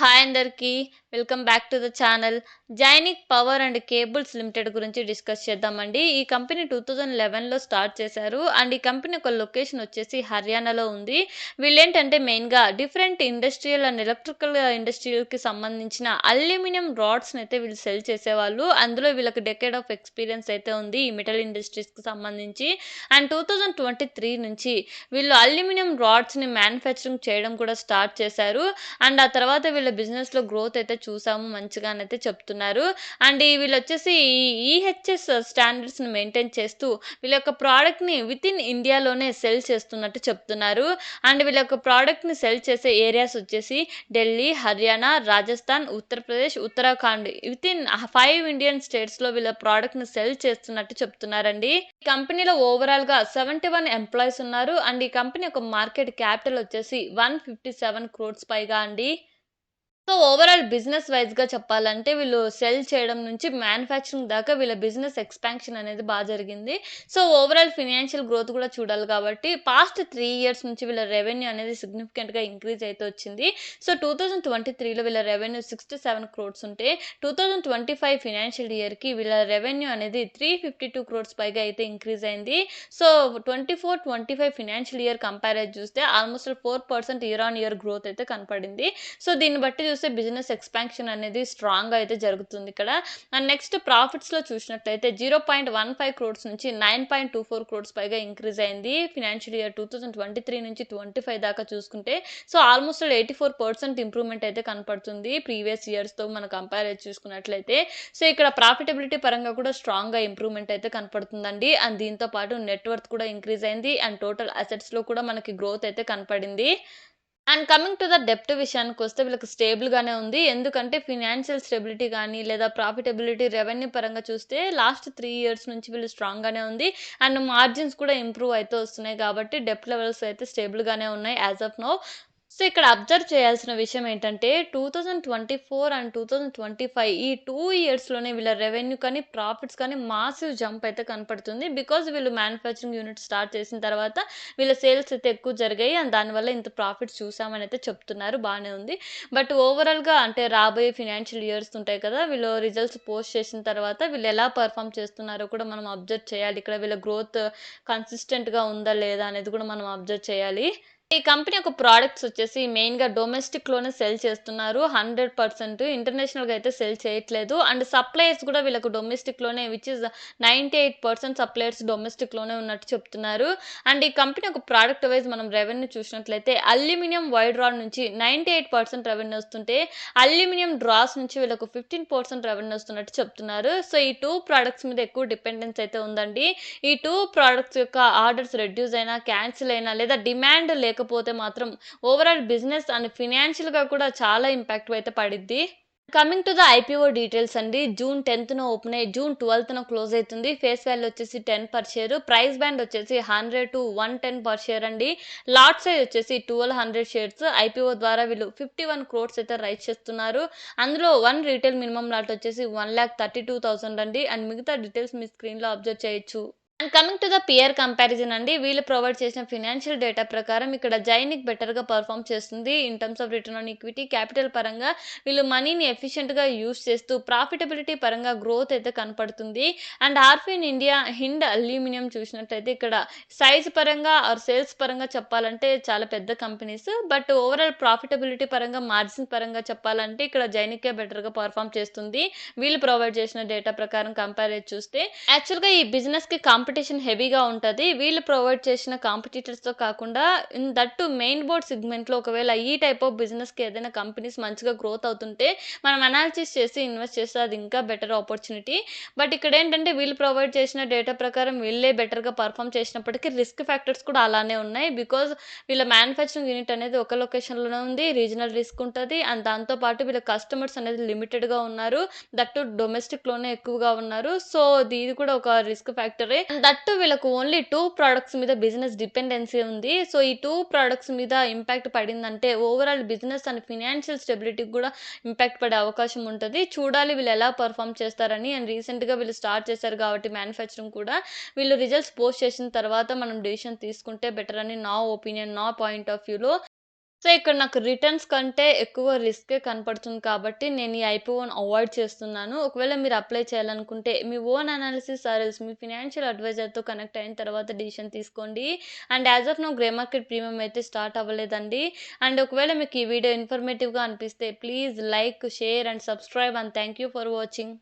Hi అందరికీ. Welcome back to the channel. Jainik power and cables limited గురించి discuss చేద్దామండి. ఈ కంపెనీ 2011లో స్టార్ట్ చేశారు. అండ్ ఈ కంపెనీ ఒక లొకేషన్ వచ్చేసి హర్యానాలో ఉంది. వీళ్ళేంటంటే మెయిన్‌గా డిఫరెంట్ ఇండస్ట్రియల్ అండ్ ఎలక్ట్రికల్ ఇండస్ట్రీ‌కి సంబంధించిన అల్యూమినియం రాడ్స్‌ని అయితే వీళ్ళు సెల్ చేసేవాళ్ళు. అందులో వీళ్ళకి డెకేడ్ ఆఫ్ ఎక్స్‌పీరియన్స్ అయితే ఉంది ఈ మెటల్ ఇండస్ట్రీస్‌కి సంబంధించి. అండ్ 2023 నుంచి వీళ్ళు అల్యూమినియం రాడ్స్‌ని మ్యానుఫ్యాక్చరింగ్ చేయడం కూడా స్టార్ట్ చేశారు. అండ్ ఆ తర్వాత వీళ్ళ బిజినెస్‌లో గ్రోత్ అయితే చూసాము మంచిగానైతే చెప్తున్నారు. అండ్ వీళ్ళొచ్చేసి ఈ ఈహెచ్ఎస్ స్టాండర్డ్స్‌ని మెయింటైన్ చేస్తూ వీళ్ళ యొక్క ప్రొడక్ట్‌ని వితిన్ ఇండియాలోనే సెల్ చేస్తున్నట్టు చెప్తున్నారు. అండ్ వీళ్ళ యొక్క ప్రొడక్ట్‌ని సెల్ చేసే ఏరియాస్ వచ్చేసి ఢిల్లీ, హర్యానా, రాజస్థాన్, ఉత్తరప్రదేశ్, ఉత్తరాఖండ్ వితిన్ 5 ఇండియన్ స్టేట్స్‌లో వీళ్ళ ప్రొడక్ట్‌ని సెల్ చేస్తున్నట్టు చెప్తున్నారండి. ఈ కంపెనీలో ఓవరాల్‌గా 71 ఎంప్లాయీస్ ఉన్నారు. అండ్ ఈ కంపెనీ యొక్క మార్కెట్ క్యాపిటల్ వచ్చేసి 157 క్రోర్స్ పైగా అండి. సో, ఓవరాల్ బిజినెస్ వైస్‌గా చెప్పాలంటే వీళ్ళు సెల్ చేయడం నుంచి మ్యానుఫ్యాక్చరింగ్ దాకా వీళ్ళ బిజినెస్ ఎక్స్‌పాన్షన్ అనేది జరిగింది. సో, ఓవరాల్ ఫినాన్షియల్ గ్రోత్ కూడా చూడాలి కాబట్టి పాస్ట్ 3 ఇయర్స్ నుంచి వీళ్ళ రెవెన్యూ అనేది సిగ్నిఫికెంట్‌గా ఇంక్రీజ్ అయితే వచ్చింది. సో, 2023లో వీళ్ళ రెవెన్యూ 67 క్రోర్స్ ఉంటే 2025 ఫినాన్షియల్ ఇయర్‌కి వీళ్ళ రెవెన్యూ అనేది 352 క్రోర్స్ పైగా అయితే ఇంక్రీజ్ అయింది. సో, 24, 25 ఫినాన్షియల్ ఇయర్ కంపేర్ చూస్తే almost 4% year on year growth అయితే కనపడింది. సో, దీన్ని బట్టి చూస్తే బిజినెస్ ఎక్స్‌పాన్షన్ అనేది స్ట్రాంగ్‌గా అయితే జరుగుతుందిక్కడ. అండ్ నెక్స్ట్ ప్రాఫిట్స్‌లో చూసినట్లయితే 0.15 క్రోర్స్ నుంచి 9.24 క్రోర్స్ పైగా ఇంక్రీజ్ అయింది. ఫినాన్షియల్ ఇయర్ 2023 నుంచి 25 దాకా చూసుకుంటే. సో, ఆల్‌మోస్ట్ 84% ఇంప్రూవ్‌మెంట్ అయితే కనపడుతుంది. ప్రీవియస్ ఇయర్స్‌తో మనం కంపేర్ చేసి చూసుకున్నట్లయితే. సో, ఇక్కడ ప్రాఫిటబిలిటీ పరంగా కూడా స్ట్రాంగ్‌గా ఇంప్రూవ్‌మెంట్ అయితే కనపడుతుందండి. అండ్ దీంతో పాటు నెట్ వర్త్ కూడా ఇంక్రీజ్ అయింది. అండ్ టోటల్ అసెట్స్‌లో కూడా మనకి గ్రోత్ అయితే కనపడింది. అండ్ కమింగ్ టు ద డెప్ట్ విషయానికొస్తే వీళ్ళకి స్టేబుల్‌గానే ఉంది. ఎందుకంటే ఫినాన్షియల్ స్టెబిలిటీ గానీ, లేదా ప్రాఫిటబిలిటీ, రెవెన్యూ పరంగా చూస్తే లాస్ట్ 3 ఇయర్స్ నుంచి వీళ్ళు స్ట్రాంగ్‌గానే ఉంది. అండ్ మార్జిన్స్ కూడా ఇంప్రూవ్ అయితే వస్తున్నాయి కాబట్టి డెప్ట్ లెవెల్స్ అయితే స్టేబుల్‌గానే ఉన్నాయి యాస్ ఆఫ్ నౌ. సో, ఇక్కడ అబ్జర్వ్ చేయాల్సిన విషయం ఏంటంటే 2024 అండ్ 2025 ఈ 2 ఇయర్స్‌లోనే వీళ్ళ రెవెన్యూ కానీ, ప్రాఫిట్స్ కానీ మాసివ్ జంప్ అయితే కనపడుతుంది. బికాజ్ వీళ్ళు మ్యానుఫ్యాక్చరింగ్ యూనిట్ స్టార్ట్ చేసిన తర్వాత వీళ్ళ సేల్స్ అయితే ఎక్కువ జరిగాయి. అండ్ దానివల్ల ఇంత ప్రాఫిట్స్ చూసామని అయితే చెప్తున్నారు. బానే ఉంది. బట్ ఓవరాల్‌గా అంటే రాబోయే ఫినాన్షియల్ ఇయర్స్ ఉంటాయి కదా! వీళ్ళు రిజల్ట్స్ పోస్ట్ చేసిన తర్వాత వీళ్ళు ఎలా పెర్ఫార్మ్ చేస్తున్నారో కూడా మనం అబ్జర్వ్ చేయాలి. ఇక్కడ వీళ్ళ గ్రోత్ కన్సిస్టెంట్‌గా ఉందా లేదా అనేది కూడా మనం అబ్జర్వ్ చేయాలి. ఈ కంపెనీ యొక్క ప్రొడక్ట్స్ వచ్చేసి మెయిన్‌గా డొమెస్టిక్‌లోనే సెల్ చేస్తున్నారు. 100% ఇంటర్నేషనల్‌గా అయితే సెల్ చేయట్లేదు. అండ్ సప్లయర్స్ కూడా వీళ్ళకి డొమెస్టిక్‌లోనే విచ్ ఈస్ 98% సప్లయర్స్ డొమెస్టిక్‌లోనే ఉన్నట్టు చెప్తున్నారు. అండ్ ఈ కంపెనీ యొక్క ప్రొడక్ట్ వైస్ మనం రెవెన్యూ చూసినట్లయితే అల్యూమినియం వైడ్ రాడ్ నుంచి 98% రెవెన్యూ వస్తుంటే, అల్యూమినియం డ్రాస్ నుంచి వీళ్ళకు 15% రెవెన్యూ వస్తున్నట్టు చెప్తున్నారు. సో, ఈ 2 ప్రొడక్ట్స్ మీద ఎక్కువ డిపెండెన్స్ అయితే ఉందండి. ఈ 2 ప్రొడక్ట్స్ యొక్క ఆర్డర్స్ రెడ్యూస్ అయినా, క్యాన్సిల్ అయినా లేదా డిమాండ్ లేకపోతే మాత్రం ఓవరాల్ బిజినెస్ అండ్ ఫినాన్షియల్‌గా కూడా చాలా ఇంపాక్ట్ అయితే పడిద్ది. Coming to the IPO details అండి. జూన్ 10థ్ ఓపెన్ అయ్యి జూన్ 12థ్ క్లోజ్ అయితుంది. ఫేస్ వాల్యూ వచ్చేసి 10 పర్ షేర్. ప్రైస్ బ్యాండ్ వచ్చేసి 100-110 పర్ షేర్ అండి. లాట్ సైజ్ వచ్చేసి 1200 షేర్స్. ఐపీఓ ద్వారా వీళ్ళు 51 క్రోర్స్ అయితే రైజ్ చేస్తున్నారు. అందులో 1 రీటైల్ మినిమమ్ లాట్ వచ్చేసి 1,32,000 అండి. అండ్ మిగతా డీటెయిల్స్ మీ స్క్రీన్‌లో అబ్జర్వ్ చేయొచ్చు. And coming to the peer comparison అండి. వీళ్ళు ప్రొవైడ్ చేసిన ఫినాన్షియల్ డేటా ప్రకారం ఇక్కడ జైనిక్ బెటర్‌గా పెర్ఫార్మ్ చేస్తుంది. In terms of return on equity, capital పరంగా వీళ్ళు మనీని ఎఫిషియెంట్‌గా యూజ్ చేస్తూ ప్రాఫిటబిలిటీ పరంగా గ్రోత్ అయితే కనపడుతుంది. అండ్ ఆర్‌ఫిన్ ఇండియా, హిండ్ అల్యూమినియం చూసినట్టయితే ఇక్కడ సైజ్ పరంగా ఆర్ సేల్స్ పరంగా చెప్పాలంటే చాలా పెద్ద కంపెనీస్. బట్ ఓవరాల్ ప్రాఫిటబిలిటీ పరంగా, మార్జిన్ పరంగా చెప్పాలంటే ఇక్కడ జైనికే బెటర్‌గా పెర్ఫార్మ్ చేస్తుంది. వీళ్ళు ప్రొవైడ్ చేసిన డేటా ప్రకారం కంపేర్ చేసి చూస్తే యాక్చువల్‌గా ఈ బిజినెస్‌కి కాంపిటీషన్ హెవీగా ఉంటది. వీళ్ళు ప్రొవైడ్ చేసిన కాంపిటీటర్స్‌తో కాకుండా in that to main board సెగ్మెంట్‌లో ఒకవేళ ఈ టైప్ ఆఫ్ బిజినెస్‌కి ఏదైనా కంపెనీస్ మంచిగా గ్రోత్ అవుతుంటే మనం అనాలిసిస్ చేసి ఇన్వెస్ట్ చేస్తే అది ఇంకా బెటర్ ఆపర్చునిటీ. బట్ ఇక్కడేంటంటే వీళ్ళు ప్రొవైడ్ చేసిన డేటా ప్రకారం వీళ్ళే బెటర్‌గా పెర్ఫార్మ్ చేసినప్పటికీ రిస్క్ ఫ్యాక్టర్స్ కూడా అలానే ఉన్నాయి. బికాజ్ వీళ్ళ మ్యానుఫ్యాక్చరింగ్ యూనిట్ అనేది ఒక లొకేషన్‌లోనే ఉంది. రీజనల్ రిస్క్ ఉంటది. అండ్ దాంతో పాటు వీళ్ళ కస్టమర్స్ అనేది లిమిటెడ్‌గా ఉన్నారు. దట్ టు డొమెస్టిక్‌లోనే ఎక్కువగా ఉన్నారు. సో, ఇది కూడా ఒక రిస్క్ ఫ్యాక్టరే. అండ్ దట్ టు వీళ్ళకు ఓన్లీ 2 ప్రొడక్ట్స్ మీద బిజినెస్ డిపెండెన్సీ ఉంది. సో, ఈ 2 ప్రొడక్ట్స్ మీద ఇంపాక్ట్ పడిందంటే ఓవరాల్ బిజినెస్ అండ్ ఫినాన్షియల్ స్టెబిలిటీకి కూడా ఇంపాక్ట్ పడే అవకాశం ఉంటది. చూడాలి వీళ్ళు ఎలా పెర్ఫార్మ్ చేస్తారని. అండ్ రీసెంట్‌గా వీళ్ళు స్టార్ట్ చేశారు కాబట్టి మ్యానుఫ్యాక్చరింగ్ కూడా వీళ్ళు రిజల్ట్స్ పోస్ట్ చేసిన తర్వాత మనం డెసిషన్ తీసుకుంటే బెటర్ అని నా ఒపీనియన్, నా పాయింట్ ఆఫ్ వ్యూలో. సో, ఇక్కడ నాకు రిటర్న్స్ కంటే ఎక్కువ రిస్కే కనపడుతుంది కాబట్టి నేను ఈ ఐపీఓని అవాయిడ్ చేస్తున్నాను. ఒకవేళ మీరు అప్లై చేయాలనుకుంటే మీ ఓన్ అనాలిసిస్ ఆర్ ఎల్స్ మీ ఫినాన్షియల్ అడ్వైజర్‌తో కనెక్ట్ అయిన తర్వాత డెసిషన్ తీసుకోండి. And as of now grey market premium అయితే స్టార్ట్ అవ్వలేదండి. అండ్ ఒకవేళ మీకు ఈ వీడియో ఇన్ఫర్మేటివ్‌గా అనిపిస్తే please like, share and subscribe and thank you for watching.